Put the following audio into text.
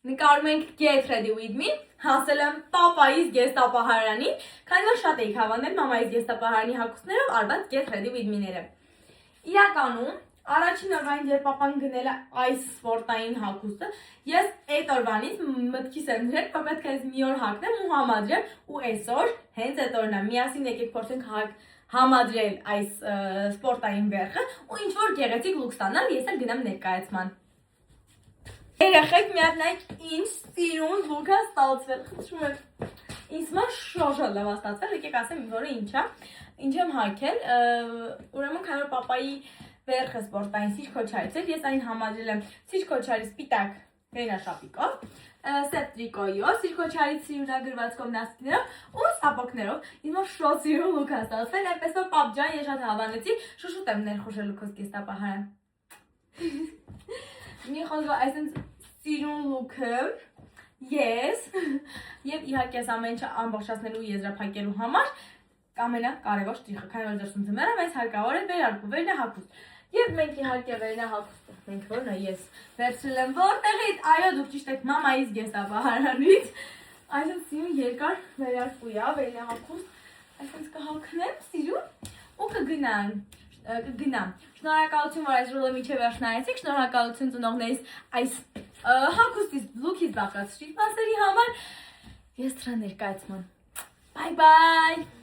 նկարում ենք Get Ready With Me, հասել եմ պապայիս գեստապահարանին, քանի որ շատ էի հավանել մամայիս գեստապահարանի հագուստներով արված Get Ready With Me-ները։ Իրականում առաջին օրվանից երբ պապան գնել է այս սպորտային հագուստը, ես այդ օրվանից մտքիս եմ դրել, որ պետք է մի օր հագնեմ ու համադրեմ, ու այսօր հենց այդ օրն է, միասին եկեք փորձենք համադրել այս սպորտային վերխը ու ինչ որ գեղեցիկ լուք ստանալ, ես էլ գնամ ներկայացման։ Երեխեք մի հատ նայեք ինչ սիրուն լուք է ստացվել, խնդրում եմ։ Ինձ մա շոշը լավ ստացվել, եկեք ասեմ որը ինչ եմ հագել, ուրեմն քանի որ պապայի վերխը սպորտային Սիչ Քոչարից էր, ես այն համադրել եմ Սիչ Քոչարի սպիտակ վերնաշապիկով, սև տրիկոյով, Սիչ Քոչարի սիրունագրվածքով նաստիներով ու սապոգներով, ինձ մոտ շոտ սիրուն լուք է ստացվել, այնպես որ պապ ջան, ես շատ հավանեցի, շուշուտ եմ ներխուժել լուքոս գեստապահարան։ Մի խոսքով այսինքն սիրուն լուքը ես եւ իհարկե այս ամեն ինչը ամբողջացնելու եզրափակելու համար ամենակարևոր շտրիխը, քանի որ դրսում ձմեռ է, մեզ հարկավոր է վերարկու վերնահագուստ։ Եվ մենք իհարկե վերնահագուստը, մենք որն է ես վերցրել եմ որտեղից, այո դուք ճիշտ եք մամայիս գեստապահարանից, այսինքն սիրուն երկար վերարկու է, վերնահագուստ, այսինքն կհագնեմ սիրուն ու կգնամ։ Շնորհակալություն, որ այս ռոլը միջև վերջ նայեցիք, շնորհակալություն ծնողներիս այս հագուստից լուքից բաղկացրիչ մասերի համար։ Ես դրա ներկայացման։ Bye bye։